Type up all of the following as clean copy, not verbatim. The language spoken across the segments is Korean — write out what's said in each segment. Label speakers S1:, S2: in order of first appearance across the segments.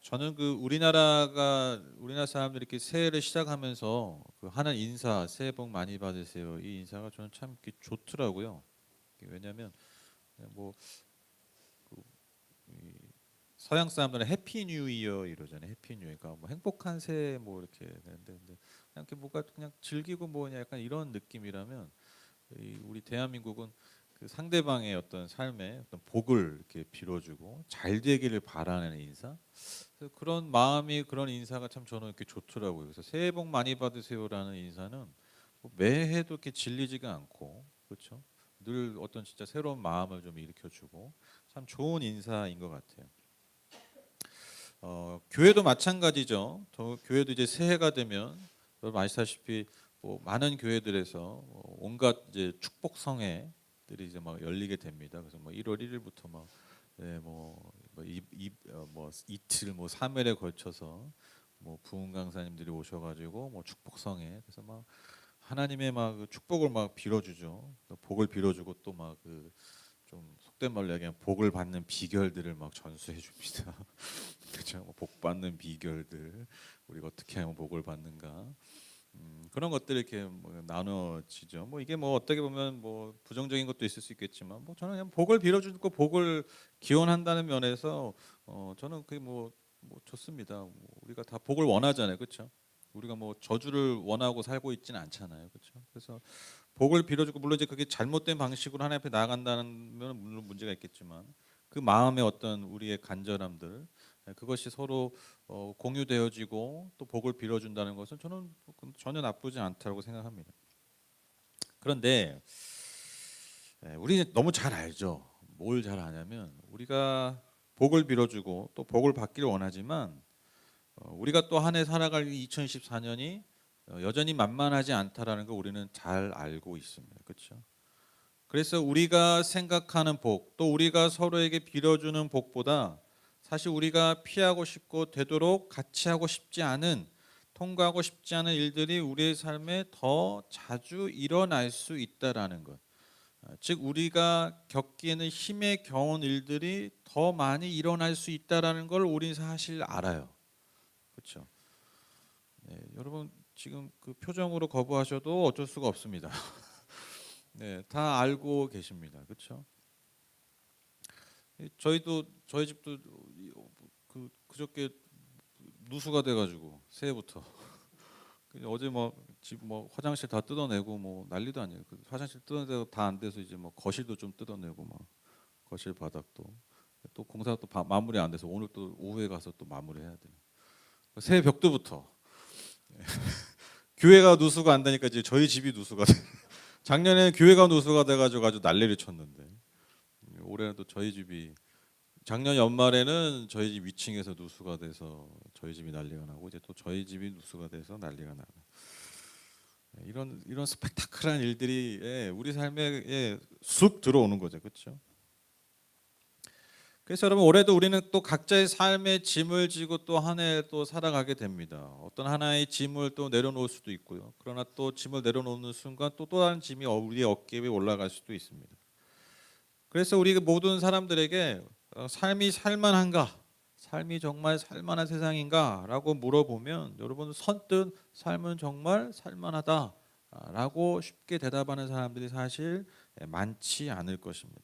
S1: 저는 우리나라 사람들이 이렇게 새해를 시작하면서 그 하는 인사, 새해 복 많이 받으세요. 이 인사가 저는 참 이렇게 좋더라고요. 왜냐하면 뭐 그 이 서양 사람들은 해피 뉴 이어 이러잖아요. 해피 뉴 이어가 뭐 행복한 새해 뭐 이렇게 되는데, 근데 그냥 이렇게 뭐가 그냥 즐기고 뭐냐 약간 이런 느낌이라면, 우리 대한민국은 그 상대방의 어떤 삶에 어떤 복을 이렇게 빌어주고 잘 되기를 바라는 인사. 그래서 그런 마음이, 그런 인사가 참 저는 이렇게 좋더라고요. 그래서 새해 복 많이 받으세요라는 인사는 뭐 매해도 이렇게 질리지가 않고, 그렇죠? 늘 어떤 진짜 새로운 마음을 좀 일으켜주고 참 좋은 인사인 것 같아요. 교회도 마찬가지죠. 교회도 이제 새해가 되면 여러분 아시다시피 뭐 많은 교회들에서 온갖 이제 축복 성회들이 이제 막 열리게 됩니다. 그래서 뭐 1월 1일부터 막 뭐 이틀 뭐 3일에 걸쳐서 뭐 부흥 강사님들이 오셔가지고 뭐 축복 성회, 그래서 막 하나님의 막 그 축복을 막 빌어주죠. 복을 빌어주고 또 막 그 좀 속된 말로 얘기하면 복을 받는 비결들을 막 전수해 줍니다. 그렇죠? 복 받는 비결들, 우리가 어떻게 하면 복을 받는가, 그런 것들이 이렇게 뭐 나눠지죠. 뭐 이게 뭐 어떻게 보면 뭐 부정적인 것도 있을 수 있겠지만, 뭐 저는 그냥 복을 빌어주고 복을 기원한다는 면에서 저는 그게 뭐 좋습니다. 뭐 우리가 다 복을 원하잖아요, 그렇죠? 우리가 뭐 저주를 원하고 살고 있지는 않잖아요, 그렇죠? 그래서 복을 빌어주고, 물론 이제 그게 잘못된 방식으로 하나님 앞에 나아간다는 면 물론 문제가 있겠지만, 그 마음의 어떤 우리의 간절함들, 그것이 서로 공유되어지고 또 복을 빌어준다는 것은 저는 전혀 나쁘지 않다고 생각합니다. 그런데 우리 너무 잘 알죠. 뭘 잘 아냐면, 우리가 복을 빌어주고 또 복을 받기를 원하지만 우리가 또 한 해 살아갈 2024년이 여전히 만만하지 않다라는 걸 우리는 잘 알고 있습니다. 그렇죠? 그래서 우리가 생각하는 복, 또 우리가 서로에게 빌어주는 복보다 사실 우리가 피하고 싶고 되도록 같이 하고 싶지 않은, 통과하고 싶지 않은 일들이 우리의 삶에 더 자주 일어날 수 있다라는 것. 즉 우리가 겪기에는 힘에 겨운 일들이 더 많이 일어날 수 있다라는 걸 우리 사실 알아요. 그렇죠? 네, 여러분 지금 그 표정으로 거부하셔도 어쩔 수가 없습니다. 네, 다 알고 계십니다. 그렇죠? 저희 집도 그저께 누수가 돼가지고 새해부터 어제 뭐 집 뭐 화장실 다 뜯어내고 뭐 난리도 아니에요. 그 화장실 뜯어내고 다 안 돼서 이제 뭐 거실도 좀 뜯어내고 막 거실 바닥도 또 공사가 또 마무리 안 돼서 오늘 또 오후에 가서 또 마무리해야 돼요. 새해 벽도부터 교회가 누수가 안 되니까 이제 저희 집이 누수가 돼. 작년에 교회가 누수가 돼가지고 아주 난리를 쳤는데, 올해는 또 저희 집이, 작년 연말에는 저희 집 위층에서 누수가 돼서 저희 집이 난리가 나고, 이제 또 저희 집이 누수가 돼서 난리가 나고, 이런 스펙타클한 일들이 우리 삶에 쑥 들어오는 거죠, 그렇죠? 그래서 여러분 올해도 우리는 또 각자의 삶의 짐을 지고 또 한 해 또 살아가게 됩니다. 어떤 하나의 짐을 또 내려놓을 수도 있고요. 그러나 또 짐을 내려놓는 순간 또 다른 짐이 우리의 어깨 위에 올라갈 수도 있습니다. 그래서 우리 모든 사람들에게 삶이 살만한가? 삶이 정말 살만한 세상인가라고 물어보면, 여러분 선뜻 삶은 정말 살만하다라고 쉽게 대답하는 사람들이 사실 많지 않을 것입니다.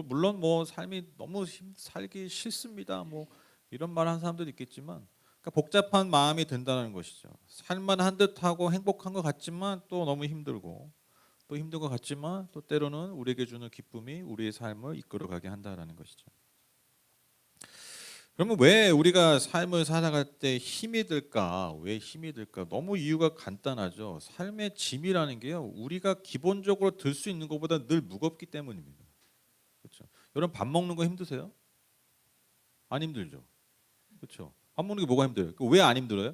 S1: 물론 뭐 삶이 너무 살기 싫습니다. 뭐 이런 말 하는 사람도 있겠지만, 그러니까 복잡한 마음이 든다는 것이죠. 살만한 듯하고 행복한 것 같지만 또 너무 힘들고, 또 힘든 것 같지만 또 때로는 우리에게 주는 기쁨이 우리의 삶을 이끌어가게 한다라는 것이죠. 그러면 왜 우리가 삶을 살아갈 때 힘이 들까? 왜 힘이 들까? 너무 이유가 간단하죠. 삶의 짐이라는 게요, 우리가 기본적으로 들 수 있는 것보다 늘 무겁기 때문입니다. 그렇죠? 여러분 밥 먹는 거 힘드세요? 안 힘들죠. 그렇죠? 밥 먹는 게 뭐가 힘들어요? 왜 안 힘들어요?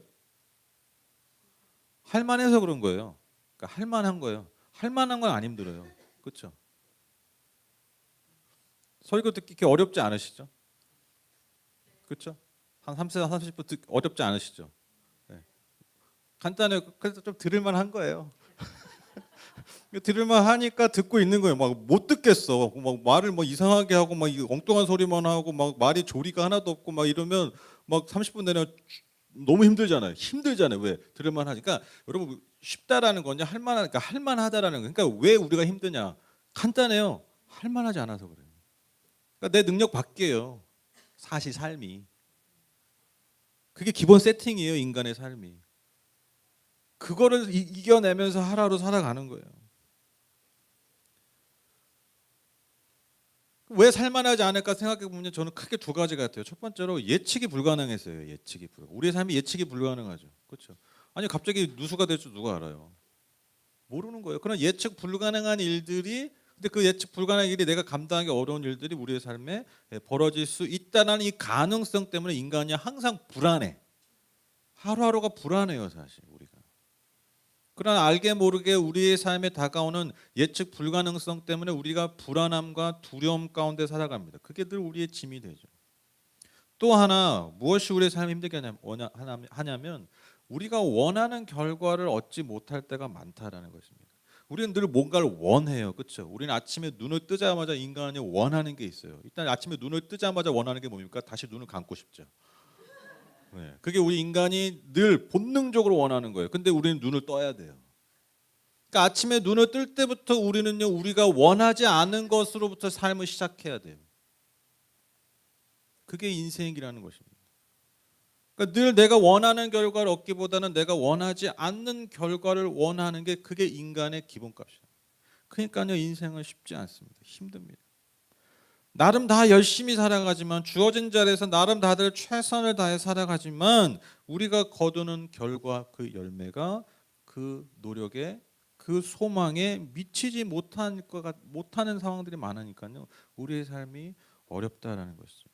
S1: 할만해서 그런 거예요. 그러니까 할만한 거예요. 할만한 건 안 힘들어요. 그렇죠? 설교 듣기 이렇게 어렵지 않으시죠? 그렇죠? 한 30분 어렵지 않으시죠? 네. 간단해요. 그래서 좀 들을만 한 거예요. 들을만 하니까 듣고 있는 거예요. 막 못 듣겠어. 막 말을 뭐 이상하게 하고 막 엉뚱한 소리만 하고 막 말이 조리가 하나도 없고 막 이러면 막 30분 내내 너무 힘들잖아요. 힘들잖아요. 왜? 들을만 하니까. 여러분 쉽다라는 건요. 할만하니까 할만하다라는 거. 그러니까 왜 우리가 힘드냐? 간단해요. 할만하지 않아서 그래요. 그러니까 내 능력 밖이에요. 사실 삶이. 그게 기본 세팅이에요. 인간의 삶이. 그거를 이겨내면서 하루하루 살아가는 거예요. 왜 살만하지 않을까 생각해 보면 저는 크게 두 가지 같아요. 첫 번째로 예측이 불가능했어요. 예측이 불가. 우리의 삶이 예측이 불가능하죠. 그렇죠? 아니 갑자기 누수가 될 줄 누가 알아요? 모르는 거예요. 그런 예측 불가능한 일들이 근데 그 예측 불가능한 일이 내가 감당하기 어려운 일들이 우리의 삶에 벌어질 수 있다는 이 가능성 때문에 인간이 항상 불안해. 하루하루가 불안해요, 사실 우리가. 그러나 알게 모르게 우리의 삶에 다가오는 예측 불가능성 때문에 우리가 불안함과 두려움 가운데 살아갑니다. 그게 늘 우리의 짐이 되죠. 또 하나 무엇이 우리의 삶을 힘들게 하냐면 우리가 원하는 결과를 얻지 못할 때가 많다라는 것입니다. 우리는 늘 뭔가를 원해요. 그렇죠? 우리는 아침에 눈을 뜨자마자 인간이 원하는 게 있어요. 일단 아침에 눈을 뜨자마자 원하는 게 뭡니까? 다시 눈을 감고 싶죠. 네. 그게 우리 인간이 늘 본능적으로 원하는 거예요. 근데 우리는 눈을 떠야 돼요. 그러니까 아침에 눈을 뜰 때부터 우리는요, 우리가 원하지 않은 것으로부터 삶을 시작해야 돼요. 그게 인생이라는 것입니다. 그러니까 늘 내가 원하는 결과를 얻기보다는 내가 원하지 않는 결과를 원하는 게 그게 인간의 기본값이에요. 그러니까요, 인생은 쉽지 않습니다. 힘듭니다. 나름 다 열심히 살아가지만 주어진 자리에서 나름 다들 최선을 다해 살아가지만 우리가 거두는 결과 그 열매가 그 노력에 그 소망에 미치지 못하는 상황들이 많으니까요. 우리의 삶이 어렵다라는 것이죠.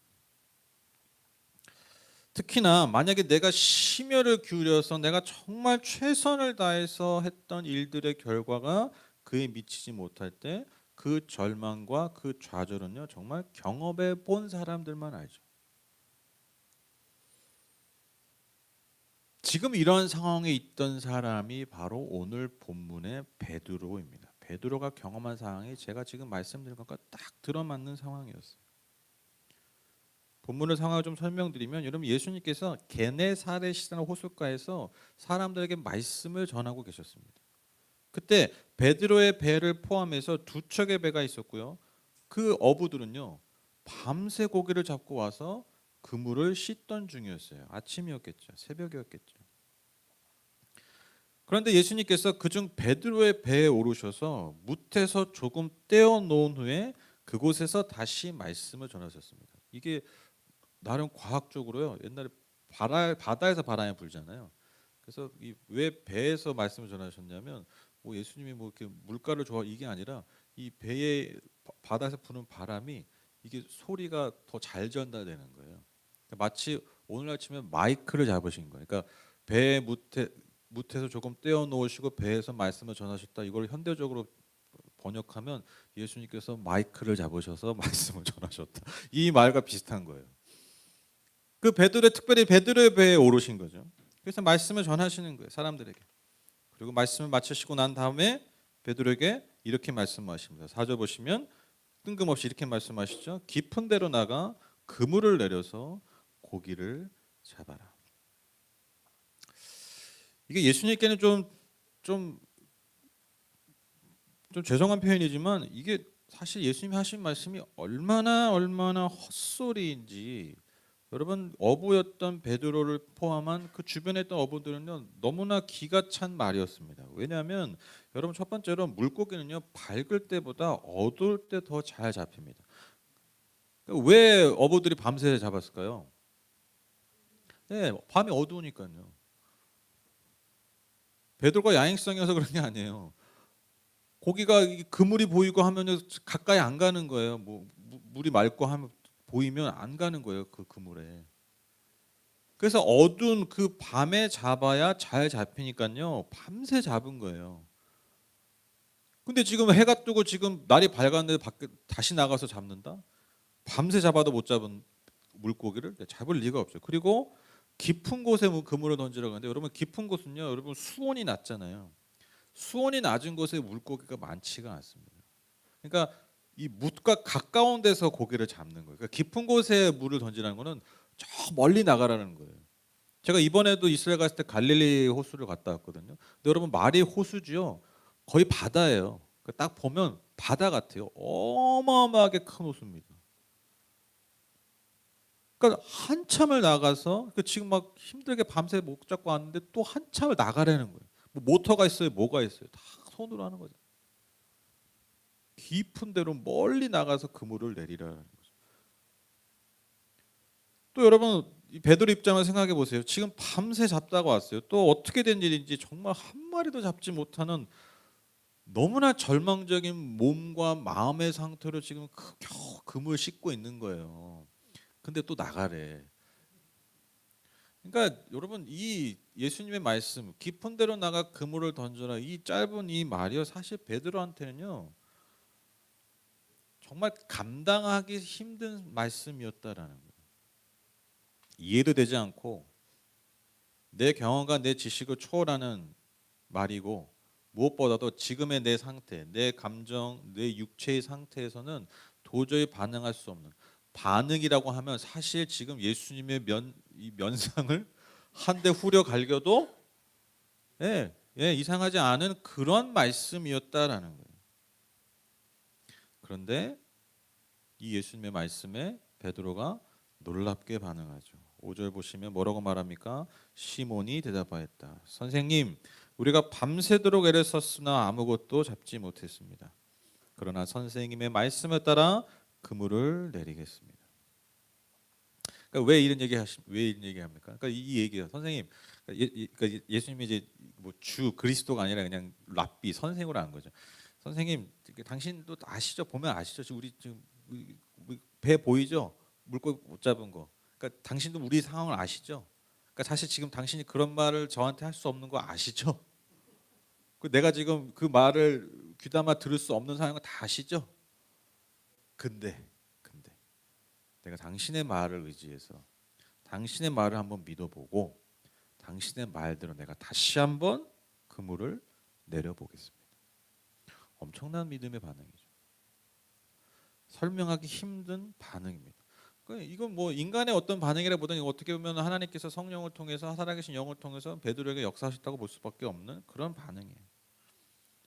S1: 특히나 만약에 내가 심혈을 기울여서 내가 정말 최선을 다해서 했던 일들의 결과가 그에 미치지 못할 때 그 절망과 그 좌절은요 정말 경험해 본 사람들만 알죠. 지금 이런 상황에 있던 사람이 바로 오늘 본문의 베드로입니다. 베드로가 경험한 상황이 제가 지금 말씀드린 것과 딱 들어맞는 상황이었어요. 본문의 상황을 좀 설명드리면 여러분 예수님께서 게네사렛이라는 호숫가에서 사람들에게 말씀을 전하고 계셨습니다. 그때 베드로의 배를 포함해서 두 척의 배가 있었고요. 그 어부들은요 밤새 고기를 잡고 와서 그물을 씻던 중이었어요. 아침이었겠죠. 새벽이었겠죠. 그런데 예수님께서 그중 베드로의 배에 오르셔서 뭇에서 조금 떼어 놓은 후에 그곳에서 다시 말씀을 전하셨습니다. 이게 나름 과학적으로요. 옛날에 바다에서 바람이 불잖아요. 그래서 왜 배에서 말씀을 전하셨냐면 뭐 예수님이 뭐 이렇게 물가를 좋아 이게 아니라 이 배에 바다에서 부는 바람이 이게 소리가 더 잘 전달되는 거예요. 그러니까 마치 오늘 아침에 마이크를 잡으신 거예요. 그러니까 배 무태에서 조금 떼어 놓으시고 배에서 말씀을 전하셨다. 이걸 현대적으로 번역하면 예수님께서 마이크를 잡으셔서 말씀을 전하셨다. 이 말과 비슷한 거예요. 그 특별히 베드로의 배에 오르신 거죠. 그래서 말씀을 전하시는 거예요. 사람들에게. 그리고 말씀을 마치시고 난 다음에 베드로에게 이렇게 말씀하십니다. 4절 보시면 뜬금없이 이렇게 말씀하시죠. 깊은 데로 나가 그물을 내려서 고기를 잡아라. 이게 예수님께는 좀 죄송한 표현이지만 이게 사실 예수님이 하신 말씀이 얼마나 헛소리인지 여러분 어부였던 베드로를 포함한 그 주변에 있던 어부들은요 너무나 기가 찬 말이었습니다. 왜냐하면 여러분 첫 번째로 물고기는요 밝을 때보다 어두울 때 더 잘 잡힙니다. 왜 어부들이 밤새 잡았을까요? 네, 밤이 어두우니까요. 베드로가 야행성이어서 그런 게 아니에요. 고기가 그물이 보이고 하면 가까이 안 가는 거예요. 뭐 물이 맑고 하면 보이면 안 가는 거예요. 그 그물에. 그래서 어두운 그 밤에 잡아야 잘 잡히니까요. 밤새 잡은 거예요. 근데 지금 해가 뜨고 지금 날이 밝았는데 밖에 다시 나가서 잡는다? 밤새 잡아도 못 잡은 물고기를 잡을 리가 없죠. 그리고 깊은 곳에 그물을 던지라고 하는데 여러분 깊은 곳은요. 여러분 수온이 낮잖아요. 수온이 낮은 곳에 물고기가 많지가 않습니다. 그러니까 이 묻과 가까운 데서 고기를 잡는 거예요. 그러니까 깊은 곳에 물을 던지라는 거는 저 멀리 나가라는 거예요. 제가 이번에도 이스라엘 갔을 때 갈릴리 호수를 갔다 왔거든요. 근데 여러분 말이 호수지요. 거의 바다예요. 딱 보면 바다 같아요. 어마어마하게 큰 호수입니다. 그러니까 한참을 나가서 지금 막 힘들게 밤새 목 잡고 왔는데 또 한참을 나가라는 거예요. 뭐 모터가 있어요, 뭐가 있어요. 다 손으로 하는 거죠. 깊은 데로 멀리 나가서 그물을 내리라는 거죠. 또 여러분 이 베드로 입장을 생각해 보세요. 지금 밤새 잡다가 왔어요. 또 어떻게 된 일인지 정말 한 마리도 잡지 못하는 너무나 절망적인 몸과 마음의 상태로 지금 겨우 그물 씻고 있는 거예요. 근데 또 나가래. 그러니까 여러분 이 예수님의 말씀 깊은 데로 나가 그물을 던져라 이 짧은 이 말이요 사실 베드로한테는요 정말 감당하기 힘든 말씀이었다라는 거예요. 이해도 되지 않고 내 경험과 내 지식을 초월하는 말이고 무엇보다도 지금의 내 상태, 내 감정, 내 육체의 상태에서는 도저히 반응할 수 없는 반응이라고 하면 사실 지금 예수님의 이 면상을 한 대 후려 갈겨도 이상하지 않은 그런 말씀이었다라는 거예요. 그런데 이 예수님의 말씀에 베드로가 놀랍게 반응하죠. 5절 보시면 뭐라고 말합니까? 시몬이 대답하였다. 선생님, 우리가 밤새도록 애를 썼으나 아무것도 잡지 못했습니다. 그러나 선생님의 말씀에 따라 그물을 내리겠습니다. 그러니까 왜 이런 얘기합니까? 그러니까 이 얘기예요. 선생님, 그러니까 예수님이 이제 뭐 주 그리스도가 아니라 그냥 랍비 선생으로 한 거죠. 선생님, 당신도 아시죠? 보면 아시죠? 지금 우리 지금 배 보이죠? 물고기 못 잡은 거. 그러니까 당신도 우리 상황을 아시죠? 그러니까 사실 지금 당신이 그런 말을 저한테 할 수 없는 거 아시죠? 내가 지금 그 말을 귀담아 들을 수 없는 상황을 다 아시죠? 근데 내가 당신의 말을 의지해서 당신의 말을 한번 믿어보고 당신의 말대로 내가 다시 한번 그물을 내려보겠습니다. 엄청난 믿음의 반응이죠. 설명하기 힘든 반응입니다. 이건 뭐 인간의 어떤 반응이라보다는 어떻게 보면 하나님께서 성령을 통해서 살아계신 영을 통해서 베드로에게 역사하셨다고 볼 수밖에 없는 그런 반응이에요.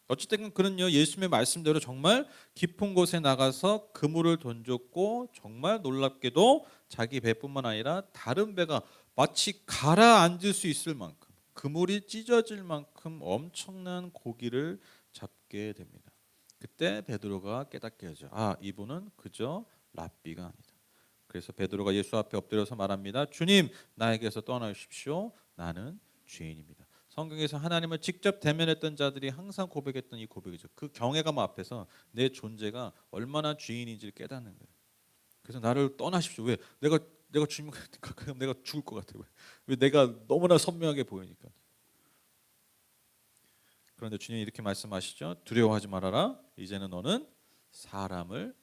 S1: 어찌됐든 그는요 예수님의 말씀대로 정말 깊은 곳에 나가서 그물을 던졌고 정말 놀랍게도 자기 배뿐만 아니라 다른 배가 마치 가라앉을 수 있을 만큼 그물이 찢어질 만큼 엄청난 고기를 잡게 됩니다. 그때 베드로가 깨닫게 하죠. 이분은 그저 랍비가 아니다. 그래서 베드로가 예수 앞에 엎드려서 말합니다. 주님, 나에게서 떠나십시오. 나는 죄인입니다. 성경에서 하나님을 직접 대면했던 자들이 항상 고백했던 이 고백이죠. 그 경외감 앞에서 내 존재가 얼마나 죄인인지를 깨닫는 거예요. 그래서 나를 떠나십시오. 왜? 내가 주님 그럼 내가 죽을 것 같아요. 왜? 내가 너무나 선명하게 보이니까. 그런데 주님이 이렇게 말씀하시죠. 두려워하지 말아라. 이제는 너는 사람을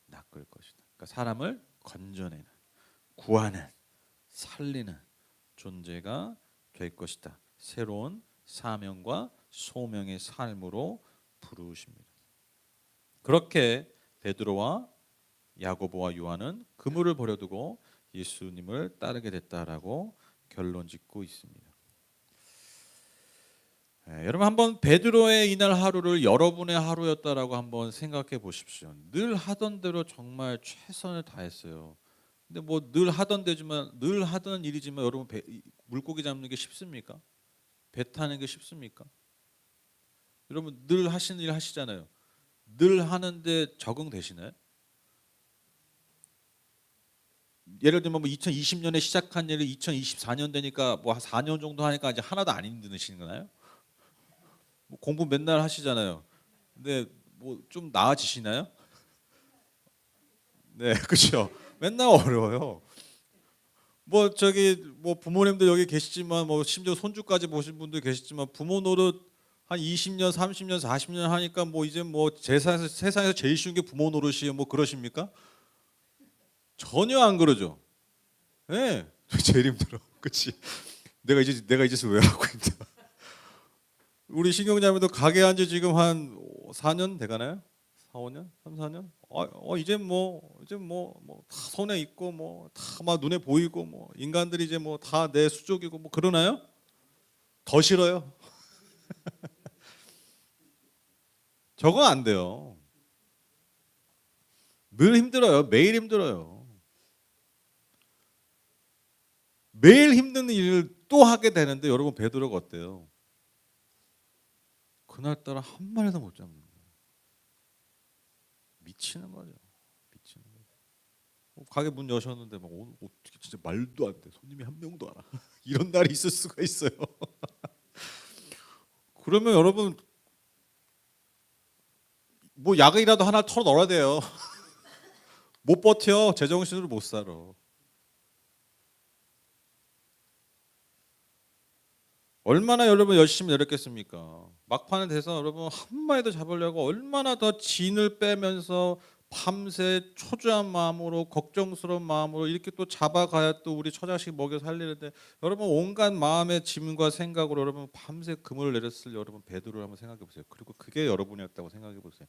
S1: 낚을 것이다. 그러니까 사람을 건져내는, 구하는, 살리는 존재가 될 것이다. 새로운 사명과 소명의 삶으로 부르십니다. 그렇게 베드로와 야고보와 요한은 그물을 버려두고 예수님을 따르게 됐다라고 결론짓고 있습니다. 여러분 한번 베드로의 이날 하루를 여러분의 하루였다라고 한번 생각해 보십시오. 늘 하던 대로 정말 최선을 다했어요. 근데 뭐 늘 하던 일이지만 여러분 물고기 잡는 게 쉽습니까? 배 타는 게 쉽습니까? 여러분 늘 하시는 일 하시잖아요. 늘 하는데 적응되시나요? 예를 들면 뭐 2020년에 시작한 일을 2024년 되니까 뭐 4년 정도 하니까 이제 하나도 안 힘드시나요? 뭐 공부 맨날 하시잖아요. 근데 뭐 좀 나아지시나요? 네, 그렇죠. 맨날 어려워요. 뭐 부모님들 여기 계시지만 뭐 심지어 손주까지 보신 분들 계시지만 부모 노릇 한 20년, 30년, 40년 하니까 뭐 이제 뭐 세상에서 제일 쉬운 게 부모 노릇이에요. 뭐 그러십니까? 전혀 안 그러죠. 예. 네, 제일 힘들어. 그렇지. 내가 이 짓을 왜 하고 있나? 우리 신경자매도 가게 한 지 지금 한 4년 돼가나요? 4, 5년? 3, 4년? 이제 다 손에 있고 뭐 다 막 눈에 보이고 뭐 인간들이 이제 뭐 다 내 수족이고 뭐 그러나요? 더 싫어요. 저거 안 돼요. 늘 힘들어요. 매일 힘들어요. 매일 힘든 일을 또 하게 되는데 여러분 베드로가 어때요? 그날따라 한 마리도 못 잡는 거예요. 미치는 거죠. 미치는 거죠. 가게 문 여셨는데 막 어떻게 진짜 말도 안 돼. 손님이 한 명도 안 와. 이런 날이 있을 수가 있어요. 그러면 여러분 뭐 약이라도 하나 털어 넣어야 돼요. 못 버텨. 제정신으로 못 살아. 얼마나 여러분 열심히 노력했습니까? 막판에 돼서 여러분 한 마리도 잡으려고 얼마나 더 진을 빼면서 밤새 초조한 마음으로 걱정스러운 마음으로 이렇게 또 잡아가야 또 우리 처자식 먹여 살리는데 여러분 온갖 마음의 짐과 생각으로 여러분 밤새 그물을 내렸을 여러분 베드로를 한번 생각해 보세요. 그리고 그게 여러분이었다고 생각해 보세요.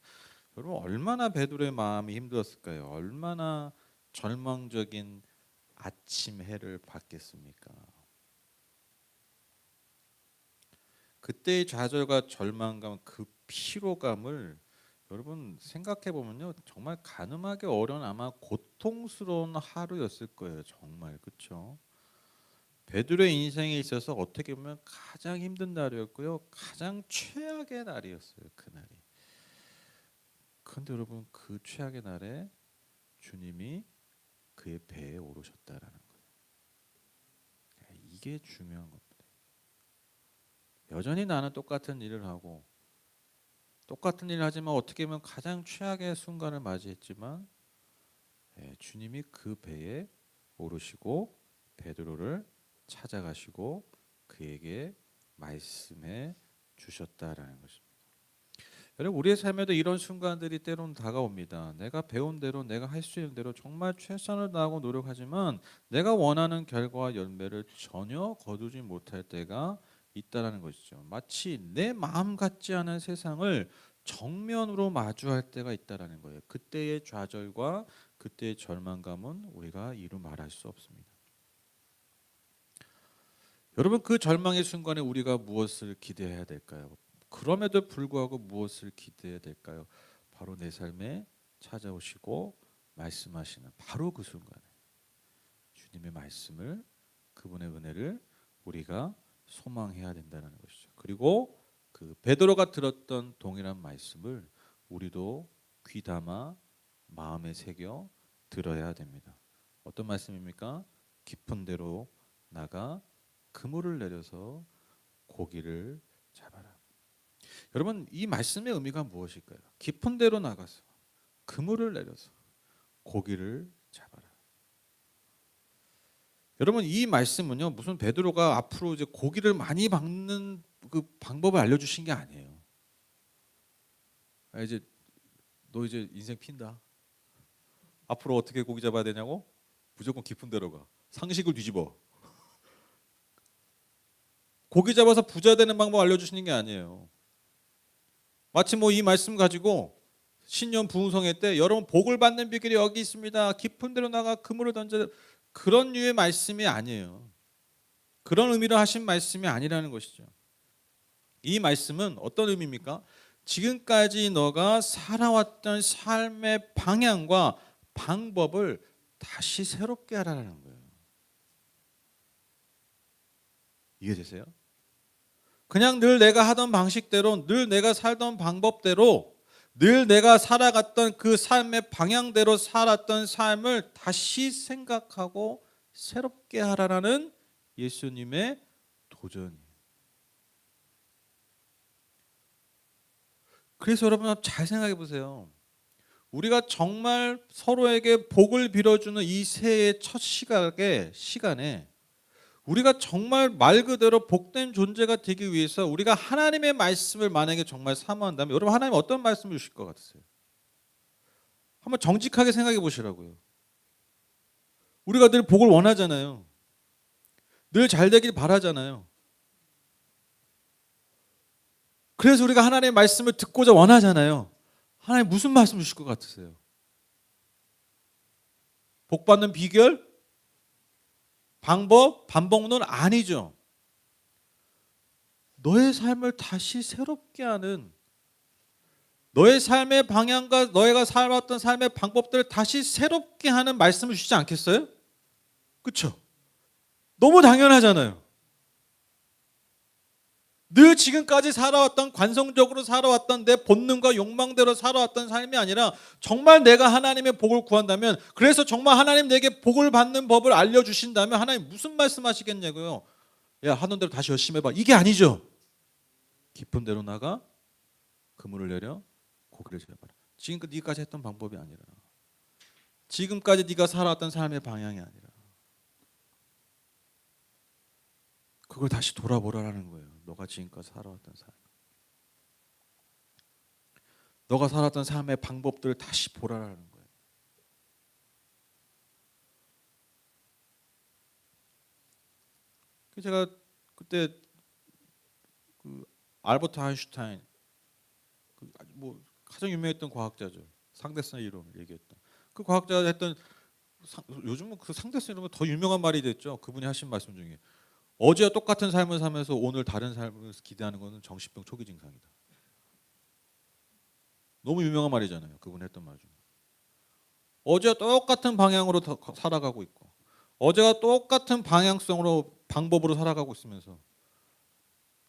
S1: 여러분 얼마나 베드로의 마음이 힘들었을까요? 얼마나 절망적인 아침 해를 받겠습니까? 그때의 좌절과 절망감, 그 피로감을 여러분 생각해 보면요, 정말 가늠하기 어려운 아마 고통스러운 하루였을 거예요. 정말 그렇죠. 베드로의 인생에 있어서 어떻게 보면 가장 힘든 날이었고요, 가장 최악의 날이었어요. 그날이. 그런데 여러분 그 최악의 날에 주님이 그의 배에 오르셨다라는 거예요. 이게 중요한 겁니다. 여전히 나는 똑같은 일을 하고 똑같은 일을 하지만 어떻게 보면 가장 최악의 순간을 맞이했지만 주님이 그 배에 오르시고 베드로를 찾아가시고 그에게 말씀해 주셨다라는 것입니다. 여러분 우리의 삶에도 이런 순간들이 때로는 다가옵니다. 내가 배운 대로 내가 할 수 있는 대로 정말 최선을 다하고 노력하지만 내가 원하는 결과와 열매를 전혀 거두지 못할 때가 있다라는 것이죠. 마치 내 마음 같지 않은 세상을 정면으로 마주할 때가 있다라는 거예요. 그때의 좌절과 그때의 절망감은 우리가 이루 말할 수 없습니다. 여러분 그 절망의 순간에 우리가 무엇을 기대해야 될까요? 그럼에도 불구하고 무엇을 기대해야 될까요? 바로 내 삶에 찾아오시고 말씀하시는 바로 그 순간에 주님의 말씀을 그분의 은혜를 우리가 소망해야 된다는 것이죠. 그리고 그 베드로가 들었던 동일한 말씀을 우리도 귀담아 마음에 새겨 들어야 됩니다. 어떤 말씀입니까? 깊은 데로 나가 그물을 내려서 고기를 잡아라. 여러분 이 말씀의 의미가 무엇일까요? 깊은 데로 나가서 그물을 내려서 고기를 잡아라. 여러분 이 말씀은요 무슨 베드로가 앞으로 이제 고기를 많이 잡는 그 방법을 알려주신 게 아니에요. 이제 너 이제 인생 핀다. 앞으로 어떻게 고기 잡아야 되냐고? 무조건 깊은 데로 가. 상식을 뒤집어. 고기 잡아서 부자 되는 방법 알려주시는 게 아니에요. 마치 뭐 이 말씀 가지고 신년 부흥성회 때 여러분 복을 받는 비결이 여기 있습니다. 깊은 데로 나가 그물을 던져 그런 류의 말씀이 아니에요. 그런 의미로 하신 말씀이 아니라는 것이죠. 이 말씀은 어떤 의미입니까? 지금까지 너가 살아왔던 삶의 방향과 방법을 다시 새롭게 하라는 거예요. 이해되세요? 그냥 늘 내가 하던 방식대로, 늘 내가 살던 방법대로, 늘 내가 살아갔던 그 삶의 방향대로 살았던 삶을 다시 생각하고 새롭게 하라는 예수님의 도전이에요. 그래서 여러분 잘 생각해 보세요. 우리가 정말 서로에게 복을 빌어주는 이 새해의 첫 시간에 우리가 정말 말 그대로 복된 존재가 되기 위해서 우리가 하나님의 말씀을 만약에 정말 사모한다면 여러분 하나님 어떤 말씀을 주실 것 같으세요? 한번 정직하게 생각해 보시라고요. 우리가 늘 복을 원하잖아요. 늘 잘 되길 바라잖아요. 그래서 우리가 하나님의 말씀을 듣고자 원하잖아요. 하나님 무슨 말씀 주실 것 같으세요? 복 받는 비결? 방법? 반복론? 아니죠. 너의 삶을 다시 새롭게 하는, 너의 삶의 방향과 너희가 살아왔던 삶의 방법들을 다시 새롭게 하는 말씀을 주시지 않겠어요? 그렇죠? 너무 당연하잖아요. 늘 지금까지 살아왔던, 관성적으로 살아왔던 내 본능과 욕망대로 살아왔던 삶이 아니라 정말 내가 하나님의 복을 구한다면, 그래서 정말 하나님 내게 복을 받는 법을 알려주신다면 하나님 무슨 말씀하시겠냐고요. 야, 하던 대로 다시 열심히 해봐. 이게 아니죠. 깊은 데로 나가 그물을 내려 고기를 잡아라. 지금까지 네까지 했던 방법이 아니라, 지금까지 네가 살아왔던 삶의 방향이 아니라 그걸 다시 돌아보라라는 거예요. 너가 지금까지 살아왔던 삶, 너가 살았던 삶의 방법들을 다시 보라라는 거예요. 제가 그때 그 알버트 아인슈타인, 뭐 가장 유명했던 과학자죠. 상대성 이론을 얘기했던 그 과학자가 했던, 요즘은 그 상대성 이론은 더 유명한 말이 됐죠. 그분이 하신 말씀 중에 어제와 똑같은 삶을 살면서 오늘 다른 삶을 기대하는 것은 정신병 초기 증상이다. 너무 유명한 말이잖아요. 그분이 했던 말 중에. 어제와 똑같은 방향으로 살아가고 있고, 어제와 똑같은 방향성으로, 방법으로 살아가고 있으면서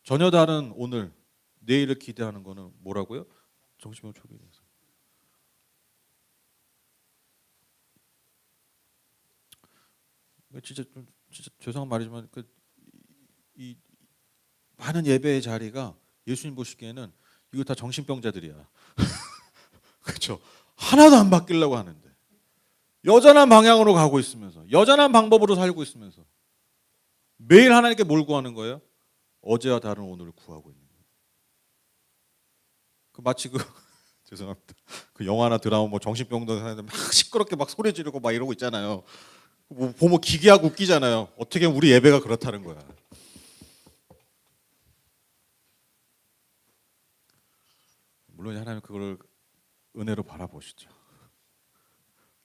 S1: 전혀 다른 오늘, 내일을 기대하는 거는 뭐라고요? 정신병 초기 증상. 진짜 좀 죄송한 말이지만 이 많은 예배의 자리가 예수님 보시기에는 이거 다 정신병자들이야. 그렇죠? 하나도 안 바뀌려고 하는데, 여전한 방향으로 가고 있으면서, 여전한 방법으로 살고 있으면서 매일 하나님께 뭘 구하는 거예요? 어제와 다른 오늘을 구하고 있는 거예요. 그 마치 죄송합니다. 그 영화나 드라마 뭐 정신병들 사람들 막 시끄럽게 막 소리 지르고 막 이러고 있잖아요. 뭐 보면 기괴하고 웃기잖아요. 어떻게 우리 예배가 그렇다는 거야. 물론 하나님 그걸 은혜로 바라보시죠.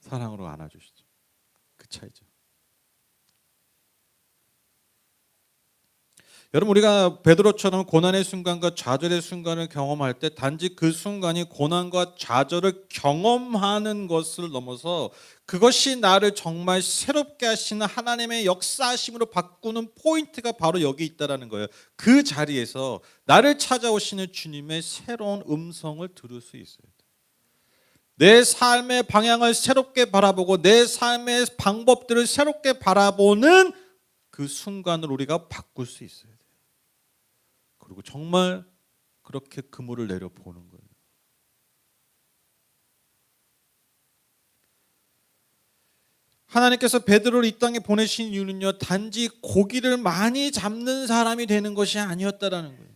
S1: 사랑으로 안아주시죠. 그 차이죠. 여러분, 우리가 베드로처럼 고난의 순간과 좌절의 순간을 경험할 때 단지 그 순간이 고난과 좌절을 경험하는 것을 넘어서 그것이 나를 정말 새롭게 하시는 하나님의 역사하심으로 바꾸는 포인트가 바로 여기 있다는 거예요. 그 자리에서 나를 찾아오시는 주님의 새로운 음성을 들을 수 있어요. 내 삶의 방향을 새롭게 바라보고 내 삶의 방법들을 새롭게 바라보는 그 순간을 우리가 바꿀 수 있어야 돼요. 그리고 정말 그렇게 그물을 내려보는 거예요. 하나님께서 베드로를 이 땅에 보내신 이유는요, 단지 고기를 많이 잡는 사람이 되는 것이 아니었다라는 거예요.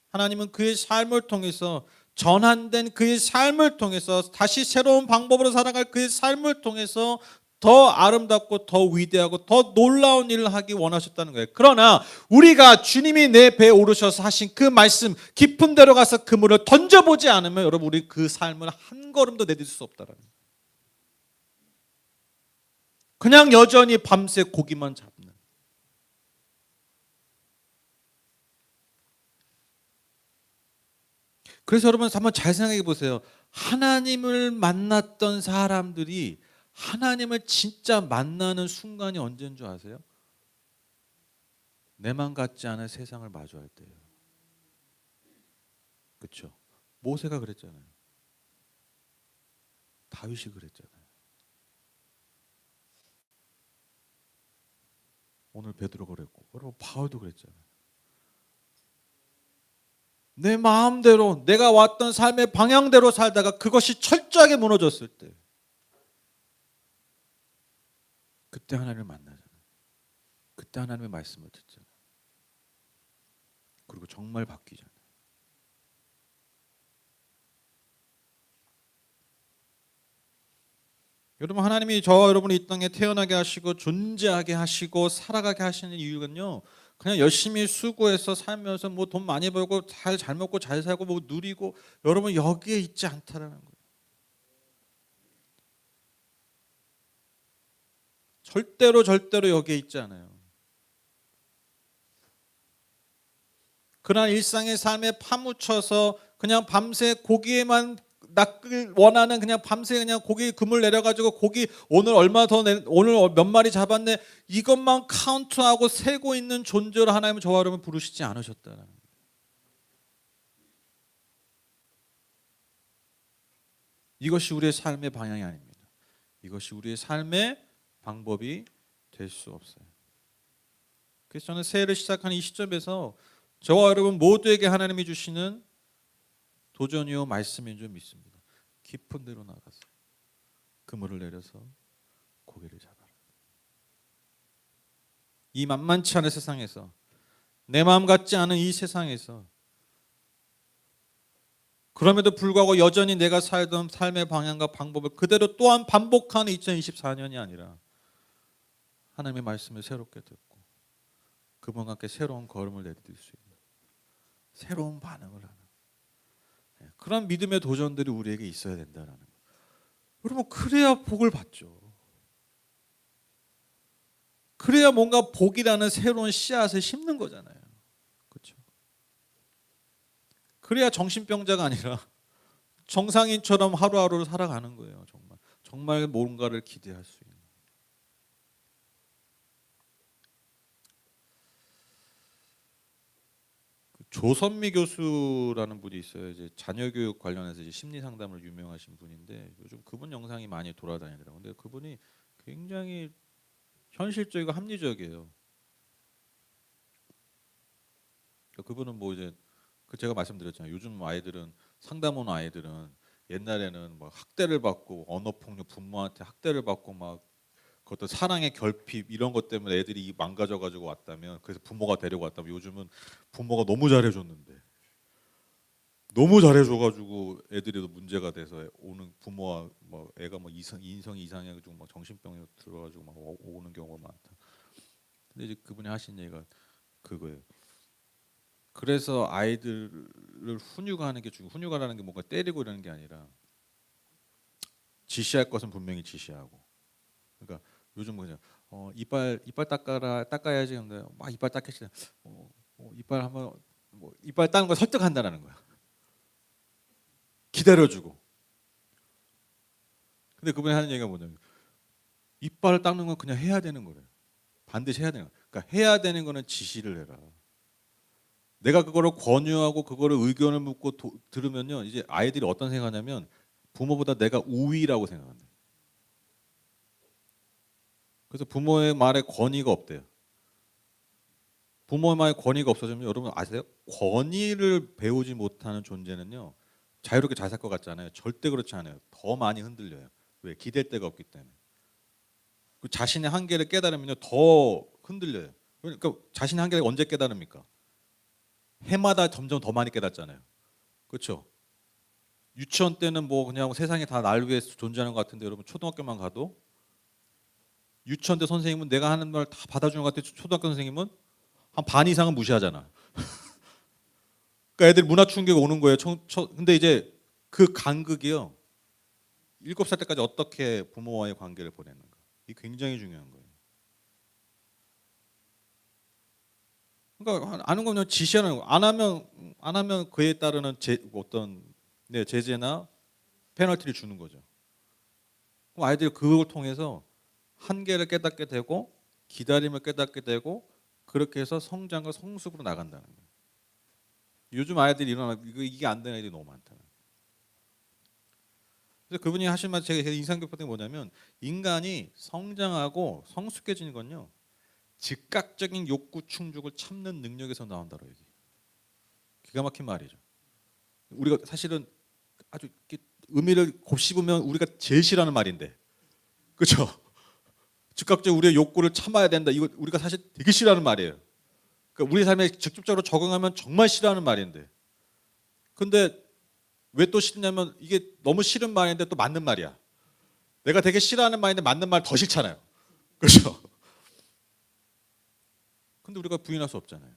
S1: 하나님은 그의 삶을 통해서, 전환된 그의 삶을 통해서, 다시 새로운 방법으로 살아갈 그의 삶을 통해서 더 아름답고 더 위대하고 더 놀라운 일을 하기 원하셨다는 거예요. 그러나 우리가 주님이 내 배에 오르셔서 하신 그 말씀 깊은 데로 가서 그물을 던져보지 않으면 여러분, 우리 그 삶을 한 걸음도 내딛을 수 없다라는 거예요. 그냥 여전히 밤새 고기만 잡는. 그래서 여러분 한번 잘 생각해 보세요. 하나님을 만났던 사람들이 하나님을 진짜 만나는 순간이 언제인 줄 아세요? 내 맘 같지 않은 세상을 마주할 때예요. 그렇죠? 모세가 그랬잖아요. 다윗이 그랬잖아요. 오늘 베드로가 그랬고, 여러분 바울도 그랬잖아요. 내 마음대로 내가 왔던 삶의 방향대로 살다가 그것이 철저하게 무너졌을 때, 그때 하나님을 만나잖아요. 그때 하나님의 말씀을 듣잖아요. 그리고 정말 바뀌잖아요. 여러분, 하나님이 저와 여러분을 이 땅에 태어나게 하시고 존재하게 하시고 살아가게 하시는 이유는요, 그냥 열심히 수고해서 살면서 뭐 돈 많이 벌고 잘 먹고 잘 살고 뭐 누리고, 여러분 여기에 있지 않다라는 거예요. 절대로 여기에 있지 않아요. 그러나 일상의 삶에 파묻혀서 그냥 밤새 고기에만 낚을 원하는, 그냥 밤새 그냥 고기 그물 내려가지고 고기 오늘 얼마 더 오늘 몇 마리 잡았네, 이것만 카운트하고 세고 있는 존재로 하나님은 저와 여러분 부르시지 않으셨다는 거예요. 이것이 우리의 삶의 방향이 아닙니다. 이것이 우리의 삶의 방법이 될 수 없어요. 그래서 저는 새해를 시작하는 이 시점에서 저와 여러분 모두에게 하나님이 주시는 도전이요 말씀인 줄 믿습니다. 깊은 데로 나가서 그물을 내려서 고기를 잡아라. 이 만만치 않은 세상에서, 내 마음 같지 않은 이 세상에서, 그럼에도 불구하고 여전히 내가 살던 삶의 방향과 방법을 그대로 또한 반복하는 2024년이 아니라 하나님의 말씀을 새롭게 듣고 그분과 함께 새로운 걸음을 내디딜 수 있는, 새로운 반응을 하는 그런 믿음의 도전들이 우리에게 있어야 된다는 거예요. 여러분, 그래야 복을 받죠. 그래야 뭔가 복이라는 새로운 씨앗을 심는 거잖아요. 그렇죠? 그래야 정신병자가 아니라 정상인처럼 하루하루를 살아가는 거예요. 정말 뭔가를 기대할 수 있는. 조선미 교수라는 분이 있어요. 이제 자녀 교육 관련해서 이제 심리 상담을 유명하신 분인데 요즘 그분 영상이 많이 돌아다니더라고요. 근데 그분이 굉장히 현실적이고 합리적이에요. 그분은 뭐 이제 제가 말씀드렸잖아요. 요즘 아이들은, 상담 온 아이들은 옛날에는 막 학대를 받고, 언어폭력, 부모한테 학대를 받고 막 그것도 사랑의 결핍 이런 것 때문에 애들이 망가져가지고 왔다면, 그래서 부모가 데리고 왔다면, 요즘은 부모가 너무 잘해줬는데, 너무 잘해줘가지고 애들이 문제가 돼서 오는 부모와 뭐 애가 뭐 인성이 이상해가지고 막 정신병에 들어가지고 막 오는 경우가 많다. 근데 이제 그분이 하신 얘기가 그거예요. 그래서 아이들을 훈육하는 게 훈육하라는 게 뭔가 때리고 이러는 게 아니라 지시할 것은 분명히 지시하고. 그러니까 요즘 뭐냐, 이빨 닦아야지. 근데 막 이빨 닦으시다. 이빨 한번 이빨 닦는 걸 설득한다라는 거야. 기다려주고. 근데 그분이 하는 얘기가 뭐냐면, 이빨을 닦는 건 그냥 해야 되는 거래요. 반드시 해야 되는 거야. 그러니까 해야 되는 거는 지시를 해라. 내가 그거를 권유하고 그거를 의견을 묻고 들으면요, 이제 아이들이 어떤 생각하냐면 부모보다 내가 우위라고 생각한대요. 그래서 부모의 말에 권위가 없대요. 부모의 말에 권위가 없어지면, 여러분 아세요? 권위를 배우지 못하는 존재는요 자유롭게 잘 살 것 같잖아요. 절대 그렇지 않아요. 더 많이 흔들려요. 왜? 기댈 데가 없기 때문에. 그 자신의 한계를 깨달으면요 더 흔들려요. 그러니까 자신의 한계를 언제 깨달습니까? 해마다 점점 더 많이 깨닫잖아요. 그렇죠? 유치원 때는 뭐 그냥 세상이 다 날 위해서 존재하는 것 같은데, 여러분 초등학교만 가도 유치원 때 선생님은 내가 하는 말 다 받아주는 것 같아. 초등학교 선생님은 한 반 이상은 무시하잖아. 그러니까 애들 문화 충격 오는 거예요. 근데 이제 그 간극이요, 7살 때까지 어떻게 부모와의 관계를 보내는가, 이게 굉장히 중요한 거예요. 그러니까 아는 거는 지시하는 거. 안 하면 그에 따르는 어떤 제재나 페널티를 주는 거죠. 그럼 아이들이 그걸 통해서 한계를 깨닫게 되고 기다림을 깨닫게 되고, 그렇게 해서 성장과 성숙으로 나간다는 거예요. 요즘 아이들이 이게 안 되는 애들이 너무 많다. 그래서 그분이 하신 말, 제가 인상 깊었던 게 뭐냐면, 인간이 성장하고 성숙해지는 건요 즉각적인 욕구 충족을 참는 능력에서 나온다고 얘기. 기가 막힌 말이죠. 우리가 사실은 아주 의미를 곱씹으면 우리가 제일 싫어하는 말인데, 그렇죠? 즉각적으로 우리의 욕구를 참아야 된다. 이거 우리가 사실 되게 싫어하는 말이에요. 그러니까 우리 삶에 직접적으로 적응하면 정말 싫어하는 말인데, 근데 왜 또 싫냐면 이게 너무 싫은 말인데 또 맞는 말이야. 내가 되게 싫어하는 말인데 맞는 말 더 싫잖아요. 그렇죠? 근데 우리가 부인할 수 없잖아요.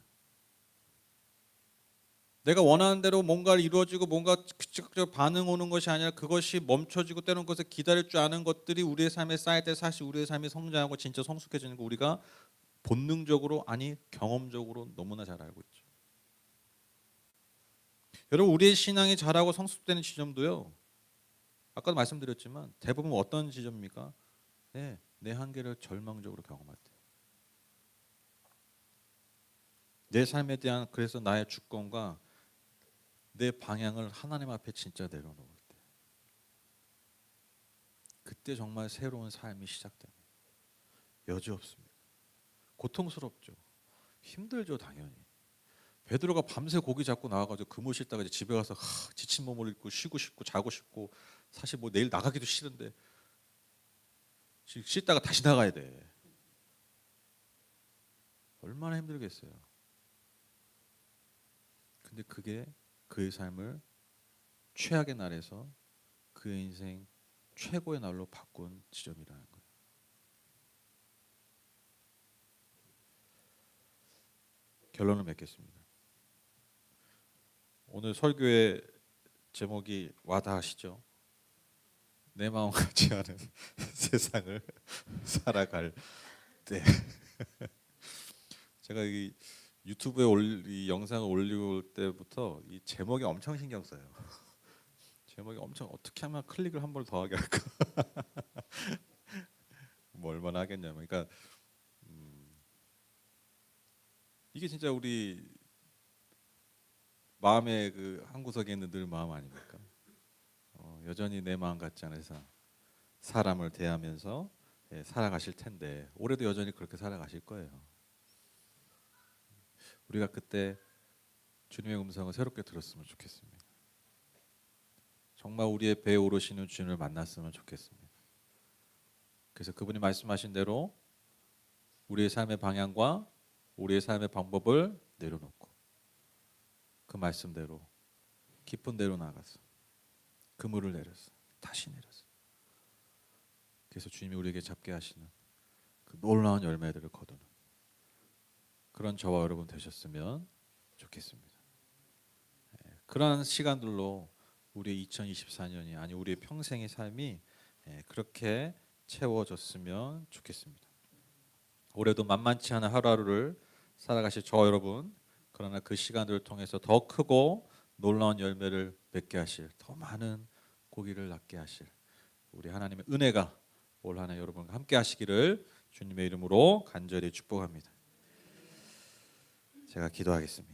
S1: 내가 원하는 대로 뭔가를 이루어지고 뭔가 즉각적 반응 오는 것이 아니라 그것이 멈춰지고 때로는 것을 기다릴 줄 아는 것들이 우리의 삶에 쌓일 때 사실 우리의 삶이 성장하고 진짜 성숙해지는 거 우리가 본능적으로 아니 경험적으로 너무나 잘 알고 있죠. 여러분 우리의 신앙이 자라고 성숙되는 지점도요. 아까도 말씀드렸지만 대부분 어떤 지점입니까? 네, 내 한계를 절망적으로 경험할 때. 내 삶에 대한 그래서 나의 주권과 내 방향을 하나님 앞에 진짜 내려놓을 때. 그때 정말 새로운 삶이 시작됩니다. 여지 없습니다. 고통스럽죠. 힘들죠 당연히. 베드로가 밤새 고기 잡고 나와가지고 그물 씻다가 이제 집에 가서 지친 몸을 입고 쉬고 싶고 자고 싶고 사실 뭐 내일 나가기도 싫은데 씻다가 다시 나가야 돼. 얼마나 힘들겠어요. 근데 그게 그의 삶을 최악의 날에서 그의 인생 최고의 날로 바꾼 지점이라는 거예요. 결론을 맺겠습니다. 오늘 설교의 제목이 와닿으시죠? 내 마음 같지 않은 세상을 살아갈 때. 제가 이 유튜브에 이 영상을 올릴 때부터 이 제목이 엄청 신경 써요. 제목이 엄청 어떻게 하면 클릭을 한 번 더 하게 할까? 뭐 얼마나 하겠냐면, 그러니까 이게 진짜 우리 마음의 그 한 구석에 있는 늘 마음 아닙니까? 여전히 내 마음 같지 않은 세상 사람을 대하면서 살아가실 텐데 올해도 여전히 그렇게 살아가실 거예요. 우리가 그때 주님의 음성을 새롭게 들었으면 좋겠습니다. 정말 우리의 배에 오르시는 주님을 만났으면 좋겠습니다. 그래서 그분이 말씀하신 대로 우리의 삶의 방향과 우리의 삶의 방법을 내려놓고 그 말씀대로 깊은 데로 나가서 그물을 내려서 다시 내려서 그래서 주님이 우리에게 잡게 하시는 그 놀라운 열매들을 거두는 그런 저와 여러분 되셨으면 좋겠습니다. 그러한 시간들로 우리의 2024년이 아니 우리의 평생의 삶이 그렇게 채워졌으면 좋겠습니다. 올해도 만만치 않은 하루하루를 살아가실 저 여러분, 그러나 그 시간들을 통해서 더 크고 놀라운 열매를 맺게 하실, 더 많은 고기를 낳게 하실 우리 하나님의 은혜가 올 한 해 여러분과 함께 하시기를 주님의 이름으로 간절히 축복합니다. 제가 기도하겠습니다.